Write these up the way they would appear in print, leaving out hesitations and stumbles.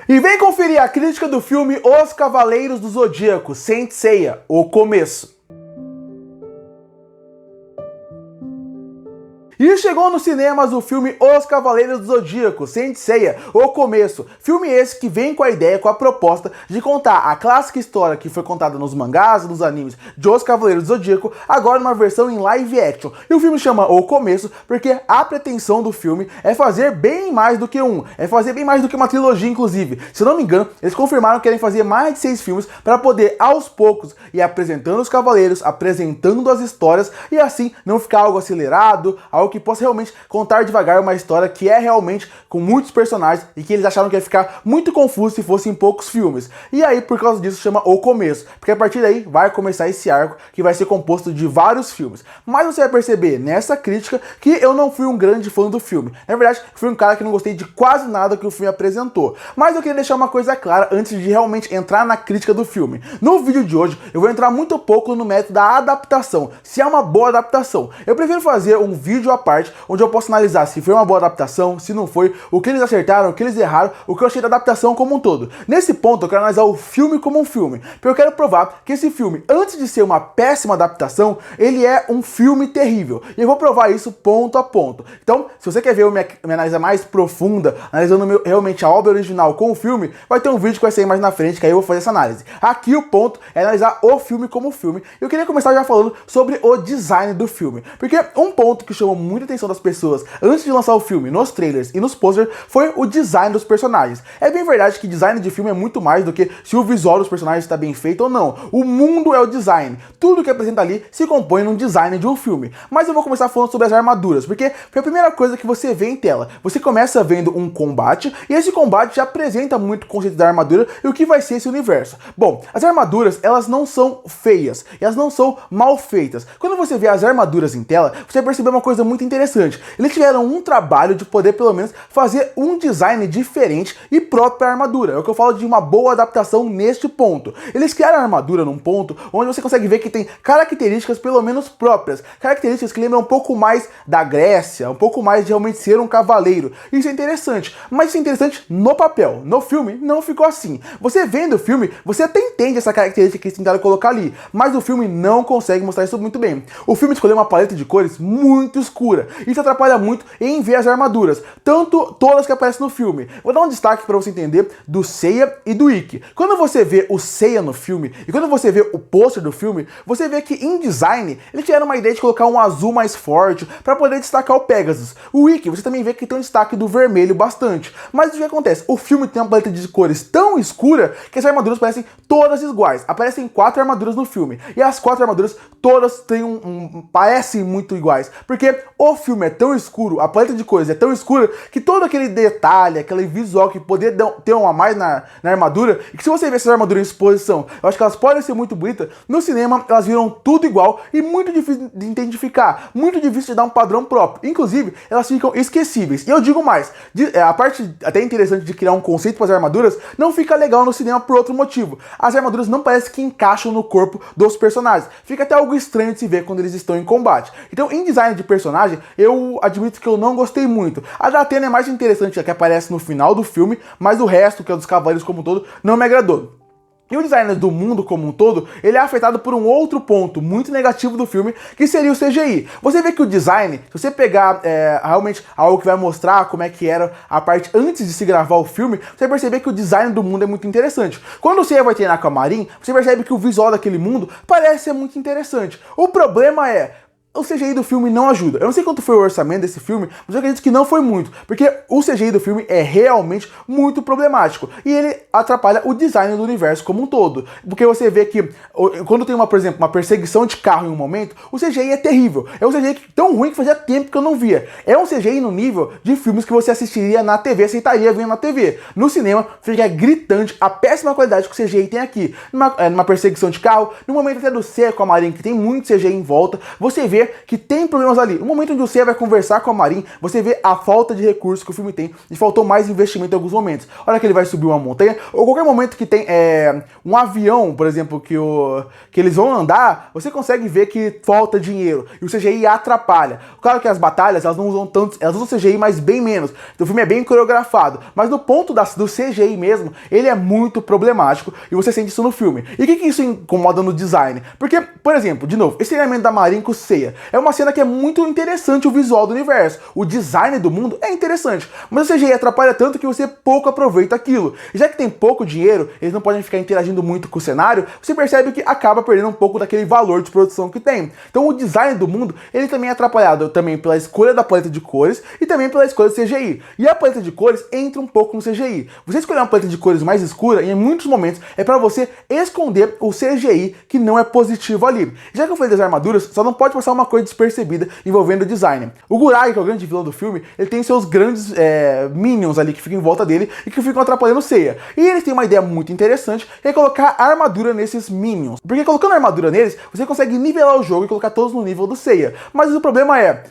E vem conferir a crítica do filme Os Cavaleiros do Zodíaco, Saint Seiya, o começo. E chegou nos cinemas o filme Os Cavaleiros do Zodíaco, Saint Seiya, o começo. Filme esse que vem com a ideia, com a proposta de contar a clássica história que foi contada nos mangás e nos animes de Os Cavaleiros do Zodíaco, agora numa versão em live action. E o filme chama O Começo porque a pretensão do filme é fazer bem mais do que fazer bem mais do que uma trilogia, inclusive. Se eu não me engano, eles confirmaram que querem fazer mais de 6 filmes para poder, aos poucos, ir apresentando os cavaleiros, apresentando as histórias e assim não ficar algo acelerado, algo que possa realmente contar devagar uma história que é realmente com muitos personagens e que eles acharam que ia ficar muito confuso se fossem poucos filmes. E aí, por causa disso, chama O Começo, porque a partir daí vai começar esse arco que vai ser composto de vários filmes. Mas você vai perceber nessa crítica que eu não fui um grande fã do filme. Na verdade, fui um cara que não gostei de quase nada que o filme apresentou. Mas eu queria deixar uma coisa clara antes de realmente entrar na crítica do filme. No vídeo de hoje, eu vou entrar muito pouco no método da adaptação, se é uma boa adaptação. Eu prefiro fazer um vídeo à parte, onde eu posso analisar se foi uma boa adaptação, se não foi, o que eles acertaram, o que eles erraram, o que eu achei da adaptação como um todo. Nesse ponto, eu quero analisar o filme como um filme, porque eu quero provar que esse filme, antes de ser uma péssima adaptação, ele é um filme terrível. E eu vou provar isso ponto a ponto. Então, se você quer ver minha análise mais profunda, analisando realmente a obra original com o filme, vai ter um vídeo que vai sair mais na frente, que aí eu vou fazer essa análise. Aqui o ponto é analisar o filme como filme. E eu queria começar já falando sobre o design do filme, porque um ponto que chamou muita atenção das pessoas antes de lançar o filme, nos trailers e nos posters, foi o design dos personagens. É bem verdade que design de filme é muito mais do que se o visual dos personagens está bem feito ou não. O mundo é o design. Tudo que apresenta ali se compõe num design de um filme. Mas eu vou começar falando sobre as armaduras, porque foi a primeira coisa que você vê em tela. Você começa vendo um combate, e esse combate já apresenta muito o conceito da armadura e o que vai ser esse universo. Bom, as armaduras, elas não são feias, elas não são mal feitas. Quando você vê as armaduras em tela, você vai perceber uma coisa muito interessante. Eles tiveram um trabalho de poder, pelo menos, fazer um design diferente e próprio para a armadura. É o que eu falo de uma boa adaptação neste ponto. Eles criaram a armadura num ponto onde você consegue ver que tem características, pelo menos, próprias. Características que lembram um pouco mais da Grécia, um pouco mais de realmente ser um cavaleiro. Isso é interessante, mas isso é interessante no papel. No filme, não ficou assim. Você vendo o filme, você até entende essa característica que eles tentaram colocar ali, mas o filme não consegue mostrar isso muito bem. O filme escolheu uma paleta de cores muito escura. Isso atrapalha muito em ver as armaduras, tanto todas que aparecem no filme. Vou dar um destaque para você entender do Seiya e do Ikki. Quando você vê o Seiya no filme e quando você vê o pôster do filme, você vê que em design eles tiveram uma ideia de colocar um azul mais forte para poder destacar o Pegasus. O Ikki, você também vê que tem um destaque do vermelho bastante. Mas o que acontece? O filme tem uma paleta de cores tão escura que as armaduras parecem todas iguais. Aparecem 4 armaduras no filme e as 4 armaduras todas têm parecem muito iguais, porque o filme é tão escuro, a paleta de cores é tão escura que todo aquele detalhe, aquele visual que poderia ter um a mais na armadura, e que se você ver essas armaduras em exposição, eu acho que elas podem ser muito bonitas, no cinema elas viram tudo igual e muito difícil de identificar, muito difícil de dar um padrão próprio, inclusive elas ficam esquecíveis. E eu digo mais, a parte até interessante de criar um conceito para as armaduras não fica legal no cinema por outro motivo. As armaduras não parecem que encaixam no corpo dos personagens, fica até algo estranho de se ver quando eles estão em combate. Então, em design de personagem, eu admito que eu não gostei muito. A da Athena é mais interessante, a que aparece no final do filme, mas o resto, que é dos cavaleiros como um todo, não me agradou. E o design do mundo como um todo, ele é afetado por um outro ponto muito negativo do filme, que seria o CGI. Você vê que o design, se você pegar realmente algo que vai mostrar como é que era a parte antes de se gravar o filme, você vai perceber que o design do mundo é muito interessante. Quando você vai treinar com a Marin, você percebe que o visual daquele mundo parece ser muito interessante. O problema é, o CGI do filme não ajuda. Eu não sei quanto foi o orçamento desse filme, mas eu acredito que não foi muito, porque o CGI do filme é realmente muito problemático e ele atrapalha o design do universo como um todo. Porque você vê que quando tem por exemplo, uma perseguição de carro em um momento, o CGI é terrível. É um CGI tão ruim que fazia tempo que eu não via. É um CGI no nível de filmes que você assistiria na TV, aceitaria vendo na TV. No cinema, fica gritante a péssima qualidade que o CGI tem aqui. Numa perseguição de carro, no momento até do C com a Marin, que tem muito CGI em volta, você vê vê que tem problemas ali. No momento onde o Seiya vai conversar com a Marin, você vê a falta de recurso que o filme tem e faltou mais investimento em alguns momentos. A hora que ele vai subir uma montanha, ou qualquer momento que tem um avião, por exemplo, que eles vão andar, você consegue ver que falta dinheiro e o CGI atrapalha. Claro que as batalhas, elas não usam tanto, elas usam CGI, mas bem menos. Então o filme é bem coreografado, mas no ponto do CGI mesmo, ele é muito problemático e você sente isso no filme. E o que isso incomoda no design? Porque, por exemplo, de novo, esse treinamento da Marin com o Seiya é uma cena que é muito interessante, o visual do universo. O design do mundo é interessante, mas o CGI atrapalha tanto que você pouco aproveita aquilo. E já que tem pouco dinheiro, eles não podem ficar interagindo muito com o cenário, você percebe que acaba perdendo um pouco daquele valor de produção que tem. Então o design do mundo, ele também é atrapalhado também pela escolha da paleta de cores e também pela escolha do CGI. E a paleta de cores entra um pouco no CGI. Você escolher uma paleta de cores mais escura, em muitos momentos, é para você esconder o CGI que não é positivo ali. Já que eu falei das armaduras, só não pode passar uma coisa despercebida envolvendo o design. O Gurai, que é o grande vilão do filme, ele tem seus grandes minions ali que ficam em volta dele e que ficam atrapalhando o Seiya. E eles têm uma ideia muito interessante, que é colocar armadura nesses minions. Porque colocando armadura neles, você consegue nivelar o jogo e colocar todos no nível do Seiya. Mas o problema é,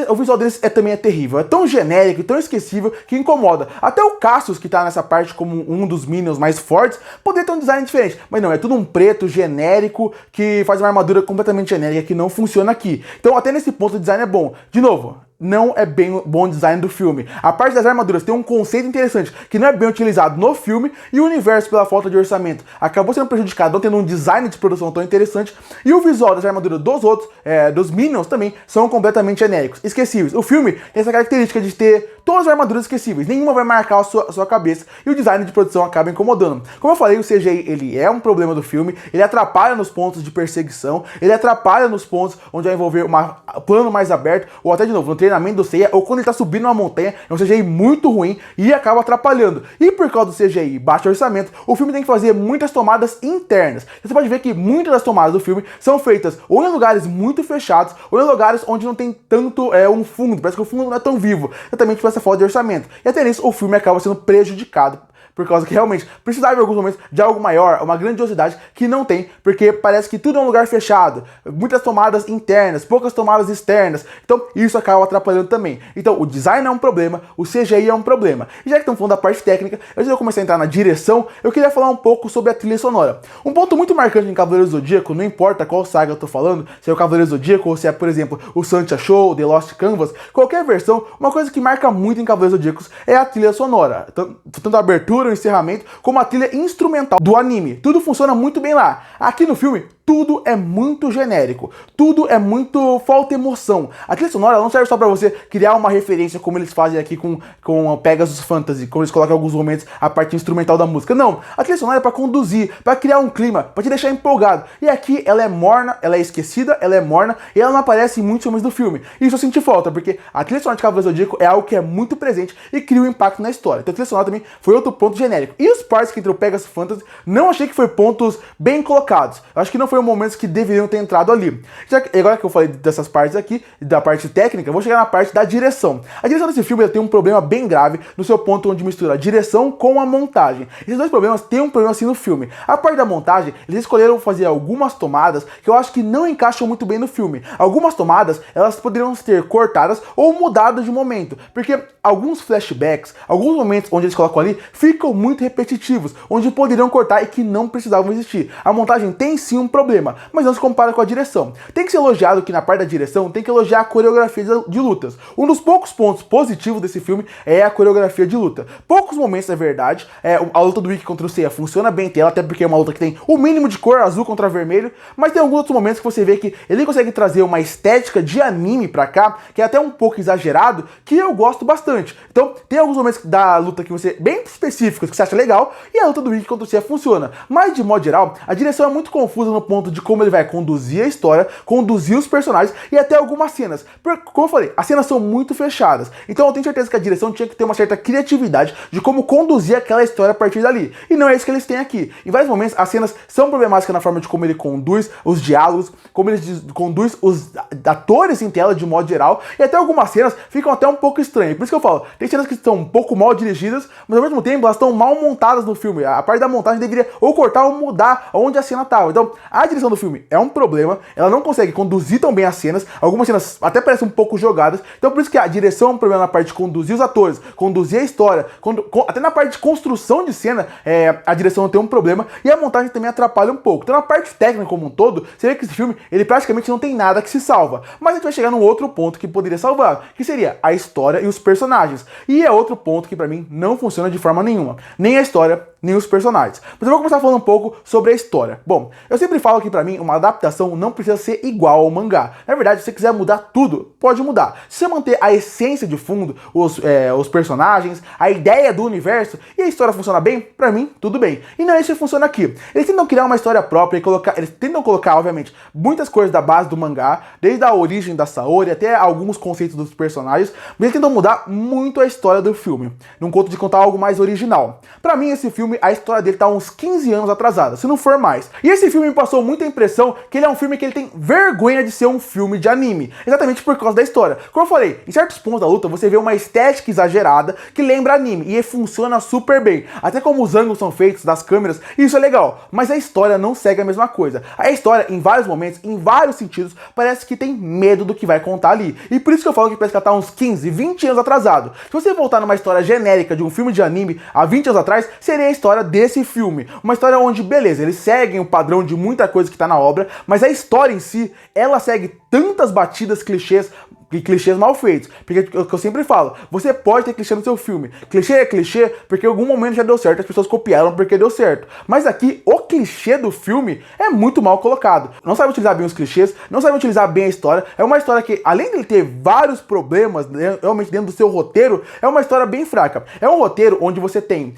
o visual deles também é terrível, é tão genérico e tão esquecível que incomoda. Até o Cassius, que tá nessa parte como um dos minions mais fortes, poderia ter um design diferente. Mas não, é tudo um preto genérico que faz uma armadura completamente genérica que não funciona aqui. Então até nesse ponto o design é bom. De novo, não é bem bom design do filme. A parte das armaduras tem um conceito interessante que não é bem utilizado no filme, e o universo, pela falta de orçamento, acabou sendo prejudicado, não tendo um design de produção tão interessante, e o visual das armaduras dos outros, dos Minions também, são completamente genéricos, esquecíveis. O filme tem essa característica de ter todas as armaduras esquecíveis, nenhuma vai marcar a sua cabeça, e o design de produção acaba incomodando. Como eu falei, o CGI, ele é um problema do filme, ele atrapalha nos pontos de perseguição, ele atrapalha nos pontos onde vai envolver um plano mais aberto, ou até de novo, no treinamento do Seiya, ou quando ele tá subindo uma montanha, é um CGI muito ruim e acaba atrapalhando. E por causa do CGI baixo orçamento, o filme tem que fazer muitas tomadas internas. Você pode ver que muitas das tomadas do filme são feitas ou em lugares muito fechados, ou em lugares onde não tem tanto um fundo, parece que o fundo não é tão vivo, exatamente por essa falta de orçamento. E até nisso o filme acaba sendo prejudicado, por causa que realmente precisava em alguns momentos de algo maior, uma grandiosidade que não tem, porque parece que tudo é um lugar fechado, muitas tomadas internas, poucas tomadas externas, então isso acaba atrapalhando também. Então o design é um problema, o CGI é um problema. E já que estamos falando da parte técnica, antes de eu começar a entrar na direção, eu queria falar um pouco sobre a trilha sonora. Um ponto muito marcante em Cavaleiros do Zodíaco, não importa qual saga eu tô falando, se é o Cavaleiros do Zodíaco ou se é, por exemplo, o Sancha Show, The Lost Canvas, qualquer versão, uma coisa que marca muito em Cavaleiros do Zodíaco é a trilha sonora. Tanto a abertura, o encerramento, como a trilha instrumental do anime. Tudo funciona muito bem lá. Aqui no filme, tudo é muito genérico, tudo é muito falta emoção. A trilha sonora não serve só pra você criar uma referência, como eles fazem aqui com Pegasus Fantasy, como eles colocam em alguns momentos a parte instrumental da música. Não, a trilha sonora é pra conduzir, pra criar um clima, pra te deixar empolgado. E aqui ela é morna, ela é esquecida, ela é morna, e ela não aparece em muitos filmes do filme. E isso eu senti falta, porque a trilha sonora de Cavaleiros do Zodíaco é algo que é muito presente e cria um impacto na história. Então a trilha sonora também foi outro ponto genérico. E os partes que entrou Pegasus Fantasy, não achei que foi pontos bem colocados. Eu acho que não foi momentos que deveriam ter entrado ali. Agora que eu falei dessas partes aqui, da parte técnica, eu vou chegar na parte da direção. A direção desse filme tem um problema bem grave no seu ponto onde mistura a direção com a montagem. Esses dois problemas têm um problema assim no filme. A parte da montagem, eles escolheram fazer algumas tomadas que eu acho que não encaixam muito bem no filme. Algumas tomadas, elas poderiam ser cortadas ou mudadas de momento, porque alguns flashbacks, alguns momentos onde eles colocam ali, ficam muito repetitivos, onde poderiam cortar e que não precisavam existir. A montagem tem sim um problema, mas não se compara com a direção. Tem que ser elogiado que na parte da direção tem que elogiar a coreografia de lutas. Um dos poucos pontos positivos desse filme é a coreografia de luta. Poucos momentos, é verdade, a luta do Ikki contra o Seiya funciona bem tela, até porque é uma luta que tem o mínimo de cor, azul contra vermelho, mas tem alguns outros momentos que você vê que ele consegue trazer uma estética de anime pra cá, que é até um pouco exagerado, que eu gosto bastante. Então, tem alguns momentos da luta que você, bem específicos, que você acha legal, e a luta do Ikki contra o Seiya funciona. Mas, de modo geral, a direção é muito confusa no ponto de como ele vai conduzir a história, conduzir os personagens e até algumas cenas. Como eu falei, as cenas são muito fechadas. Então eu tenho certeza que a direção tinha que ter uma certa criatividade de como conduzir aquela história a partir dali. E não é isso que eles têm aqui. Em vários momentos, as cenas são problemáticas na forma de como ele conduz os diálogos, como ele conduz os atores em tela de modo geral, e até algumas cenas ficam até um pouco estranhas. Por isso que eu falo, tem cenas que estão um pouco mal dirigidas, mas ao mesmo tempo elas estão mal montadas no filme. A parte da montagem deveria ou cortar ou mudar onde a cena estava. Então, a A direção do filme é um problema, ela não consegue conduzir tão bem as cenas, algumas cenas até parecem um pouco jogadas, então por isso que a direção é um problema na parte de conduzir os atores, conduzir a história, até na parte de construção de cena, a direção não tem um problema, e a montagem também atrapalha um pouco. Então na parte técnica como um todo, você vê que esse filme, ele praticamente não tem nada que se salva, mas a gente vai chegar num outro ponto que poderia salvar, que seria a história e os personagens, e é outro ponto que pra mim não funciona de forma nenhuma, nem a história, nem os personagens. Mas eu vou começar falando um pouco sobre a história. Bom, eu sempre falo que pra mim uma adaptação não precisa ser igual ao mangá. Na verdade, se você quiser mudar tudo, pode mudar. Se você manter a essência de fundo, os personagens, a ideia do universo e a história funciona bem, pra mim, tudo bem. E não é isso que funciona aqui. Eles tentam criar uma história própria e eles tentam colocar, obviamente, muitas coisas da base do mangá, desde a origem da Saori até alguns conceitos dos personagens, mas eles tentam mudar muito a história do filme, num conto de contar algo mais original. Pra mim, esse filme, a história dele tá uns 15 anos atrasada, se não for mais. E esse filme me passou muita impressão que ele é um filme que ele tem vergonha de ser um filme de anime, exatamente por causa da história. Como eu falei, em certos pontos da luta você vê uma estética exagerada que lembra anime, e funciona super bem. Até como os ângulos são feitos das câmeras, isso é legal, mas a história não segue a mesma coisa. A história, em vários momentos, em vários sentidos, parece que tem medo do que vai contar ali. E por isso que eu falo que parece que ela tá uns 15, 20 anos atrasado. Se você voltar numa história genérica de um filme de anime há 20 anos atrás, seria a história desse filme. Uma história onde, beleza, eles seguem o padrão de muita coisa que tá na obra, mas a história em si, ela segue tantas batidas, clichês e clichês mal feitos. Porque é o que eu sempre falo, você pode ter clichê no seu filme. Clichê é clichê porque em algum momento já deu certo, as pessoas copiaram porque deu certo. Mas aqui, o clichê do filme é muito mal colocado. Não sabe utilizar bem os clichês, não sabe utilizar bem a história. É uma história que, além de ele ter vários problemas realmente dentro do seu roteiro, é uma história bem fraca. É um roteiro onde você tem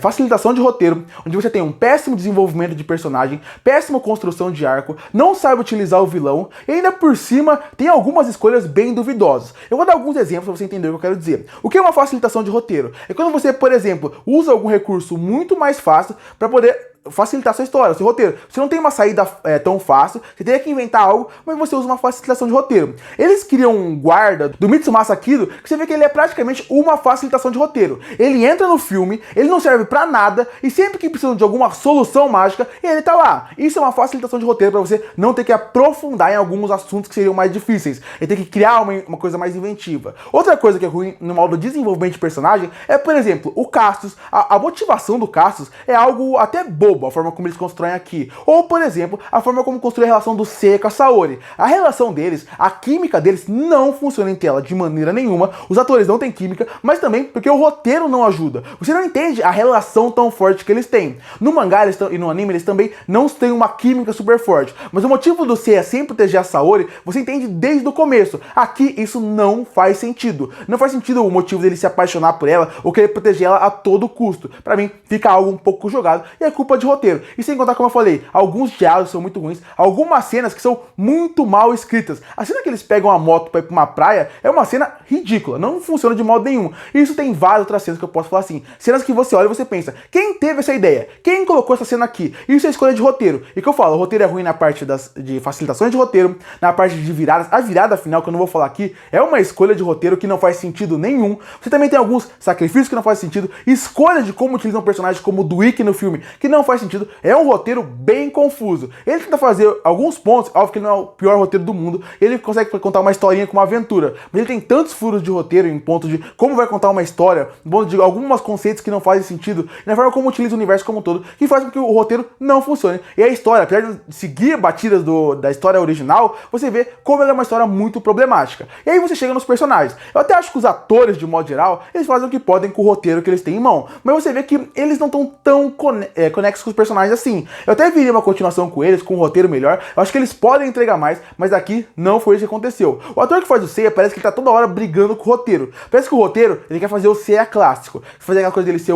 facilitação de roteiro, onde você tem um péssimo desenvolvimento de personagem, péssima construção de arco, não sabe utilizar o vilão, e ainda por cima tem algumas escolhas bem duvidosos. Eu vou dar alguns exemplos para você entender o que eu quero dizer. O que é uma facilitação de roteiro? É quando você, por exemplo, usa algum recurso muito mais fácil para poder facilitar a sua história, o seu roteiro. Você não tem uma saída tão fácil, você teria que inventar algo, mas você usa uma facilitação de roteiro. Eles criam um guarda do Mitsumasa Kido, que você vê que ele é praticamente uma facilitação de roteiro. Ele entra no filme, ele não serve pra nada, e sempre que precisam de alguma solução mágica, ele tá lá. Isso é uma facilitação de roteiro para você não ter que aprofundar em alguns assuntos que seriam mais difíceis. Ele tem que criar uma coisa mais inventiva. Outra coisa que é ruim no modo de desenvolvimento de personagem é, por exemplo, o Cassius. A motivação do Cassius é algo até bobo, a forma como eles constroem aqui. Ou, por exemplo, a forma como construir a relação do Seiya com a Saori. A relação deles, a química deles não funciona em tela de maneira nenhuma. Os atores não têm química, mas também porque o roteiro não ajuda. Você não entende a relação tão forte que eles têm. No mangá e no anime eles também não têm uma química super forte. Mas o motivo do Seiya sempre proteger a Saori, você entende desde o começo. Aqui isso não faz sentido. Não faz sentido o motivo dele se apaixonar por ela ou querer proteger ela a todo custo. Pra mim, fica algo um pouco jogado e é culpa de roteiro. E sem contar, como eu falei, alguns diálogos são muito ruins, algumas cenas que são muito mal escritas. A cena que eles pegam a moto pra ir pra uma praia é uma cena ridícula, não funciona de modo nenhum. E isso tem várias outras cenas que eu posso falar assim, cenas que você olha e você pensa, quem teve essa ideia? Quem colocou essa cena aqui? Isso é escolha de roteiro. E que eu falo, o roteiro é ruim na parte de facilitações de roteiro, na parte de viradas. A virada final, que eu não vou falar aqui, é uma escolha de roteiro que não faz sentido nenhum. Você também tem alguns sacrifícios que não fazem sentido, escolha de como utilizam personagens como o do Ikki no filme, que não faz sentido. É um roteiro bem confuso. Ele tenta fazer alguns pontos, óbvio que ele não é o pior roteiro do mundo, ele consegue contar uma historinha com uma aventura, mas ele tem tantos furos de roteiro em ponto de como vai contar uma história, em ponto de alguns conceitos que não fazem sentido, e na forma como utiliza o universo como um todo, que faz com que o roteiro não funcione. E a história, apesar de seguir batidas da história original, você vê como ela é uma história muito problemática. E aí você chega nos personagens. Eu até acho que os atores, de modo geral, eles fazem o que podem com o roteiro que eles têm em mão, mas você vê que eles não estão tão conexos com os personagens assim. Eu até viria uma continuação com eles, com um roteiro melhor, eu acho que eles podem entregar mais, mas aqui não foi isso que aconteceu. O ator que faz o Seiya parece que ele tá toda hora brigando com o roteiro. Parece que o roteiro, ele quer fazer o Seiya clássico, fazer aquela coisa dele ser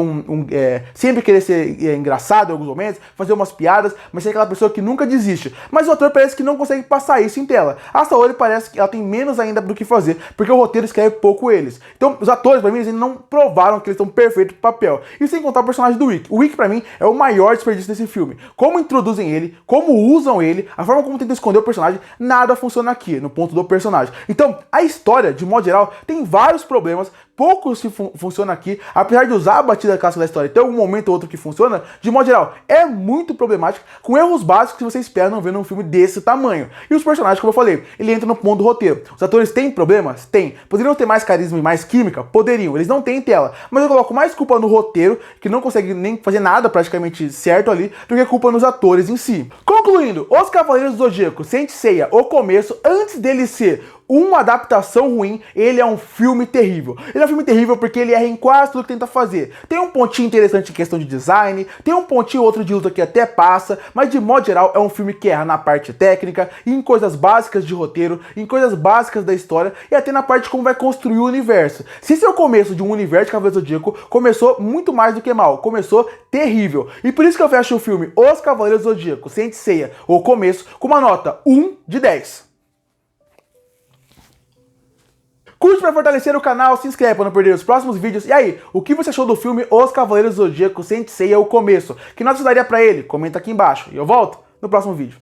sempre querer ser engraçado em alguns momentos, fazer umas piadas, mas ser aquela pessoa que nunca desiste. Mas o ator parece que não consegue passar isso em tela. A Saori parece que ela tem menos ainda do que fazer, porque o roteiro escreve pouco eles. Então, os atores, pra mim, eles ainda não provaram que eles estão perfeitos pro papel. E sem contar o personagem do Ikki. O Ikki, pra mim, é o maior desperdício desse filme. Como introduzem ele, como usam ele, a forma como tentam esconder o personagem, nada funciona aqui, no ponto do personagem. Então, a história, de modo geral, tem vários problemas, pouco se funciona aqui, apesar de usar a batida clássica da história, ter um momento ou outro que funciona, de modo geral, é muito problemática, com erros básicos que você espera não ver num filme desse tamanho. E os personagens, como eu falei, ele entra no ponto do roteiro. Os atores têm problemas? Tem. Poderiam ter mais carisma e mais química? Poderiam. Eles não têm tela. Mas eu coloco mais culpa no roteiro, que não consegue nem fazer nada praticamente certo ali, do que culpa nos atores em si. Concluindo, Os Cavaleiros do Zodíaco, Saint Seiya, o começo, antes dele ser uma adaptação ruim, ele é um filme terrível. Ele é um filme terrível porque ele erra em quase tudo que tenta fazer. Tem um pontinho interessante em questão de design, tem um pontinho outro de luta que até passa, mas de modo geral é um filme que erra na parte técnica, em coisas básicas de roteiro, em coisas básicas da história e até na parte de como vai construir o universo. Se esse é o começo de um universo de Cavaleiros do Zodíaco, começou muito mais do que mal, começou terrível. E por isso que eu fecho o filme Os Cavaleiros do Zodíaco, Saint Seiya, o começo, com uma nota 1 de 10. Curte para fortalecer o canal, se inscreve para não perder os próximos vídeos. E aí, o que você achou do filme Os Cavaleiros do Zodíaco, Saint Seiya, o começo? Que nota você daria para ele? Comenta aqui embaixo. E eu volto no próximo vídeo.